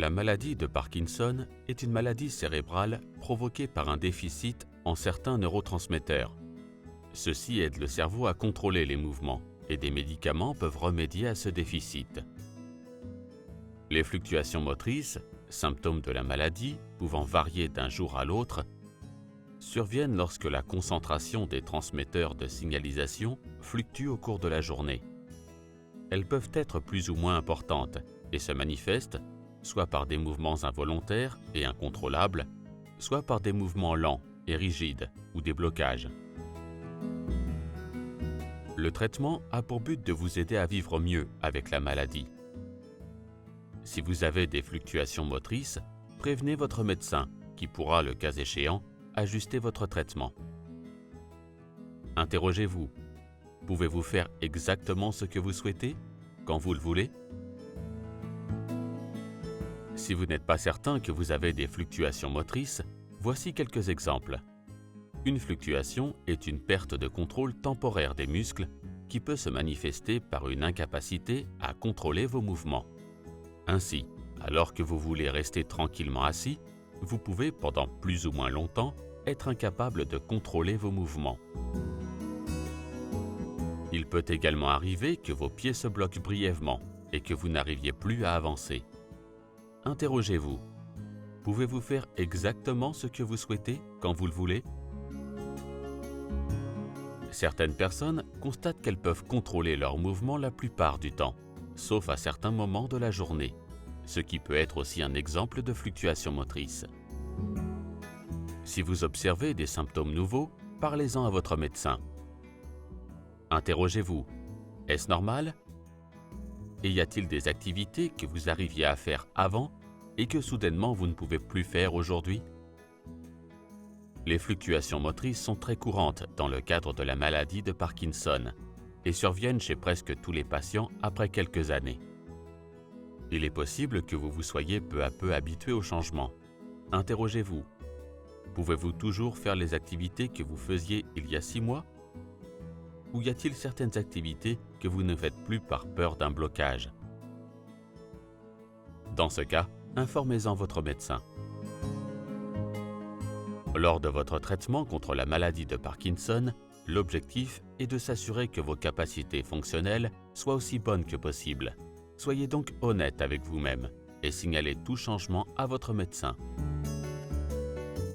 La maladie de Parkinson est une maladie cérébrale provoquée par un déficit en certains neurotransmetteurs. Ceci aide le cerveau à contrôler les mouvements et des médicaments peuvent remédier à ce déficit. Les fluctuations motrices, symptômes de la maladie pouvant varier d'un jour à l'autre, surviennent lorsque la concentration des transmetteurs de signalisation fluctue au cours de la journée. Elles peuvent être plus ou moins importantes et se manifestent soit par des mouvements involontaires et incontrôlables, soit par des mouvements lents et rigides ou des blocages. Le traitement a pour but de vous aider à vivre mieux avec la maladie. Si vous avez des fluctuations motrices, prévenez votre médecin qui pourra, le cas échéant, ajuster votre traitement. Interrogez-vous. Pouvez-vous faire exactement ce que vous souhaitez, quand vous le voulez? Si vous n'êtes pas certain que vous avez des fluctuations motrices, voici quelques exemples. Une fluctuation est une perte de contrôle temporaire des muscles qui peut se manifester par une incapacité à contrôler vos mouvements. Ainsi, alors que vous voulez rester tranquillement assis, vous pouvez, pendant plus ou moins longtemps, être incapable de contrôler vos mouvements. Il peut également arriver que vos pieds se bloquent brièvement et que vous n'arriviez plus à avancer. Interrogez-vous. Pouvez-vous faire exactement ce que vous souhaitez quand vous le voulez? Certaines personnes constatent qu'elles peuvent contrôler leurs mouvements la plupart du temps, sauf à certains moments de la journée, ce qui peut être aussi un exemple de fluctuation motrice. Si vous observez des symptômes nouveaux, parlez-en à votre médecin. Interrogez-vous. Est-ce normal? Et y a-t-il des activités que vous arriviez à faire avant et que soudainement vous ne pouvez plus faire aujourd'hui? Les fluctuations motrices sont très courantes dans le cadre de la maladie de Parkinson et surviennent chez presque tous les patients après quelques années. Il est possible que vous vous soyez peu à peu habitué au changement. Interrogez-vous. Pouvez-vous toujours faire les activités que vous faisiez il y a 6 mois? Ou y a-t-il certaines activités que vous ne faites plus par peur d'un blocage? Dans ce cas, informez-en votre médecin. Lors de votre traitement contre la maladie de Parkinson, l'objectif est de s'assurer que vos capacités fonctionnelles soient aussi bonnes que possible. Soyez donc honnête avec vous-même et signalez tout changement à votre médecin.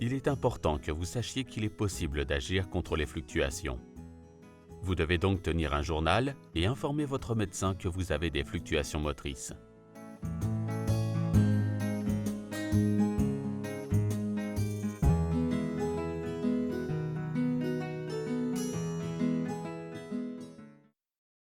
Il est important que vous sachiez qu'il est possible d'agir contre les fluctuations. Vous devez donc tenir un journal et informer votre médecin que vous avez des fluctuations motrices.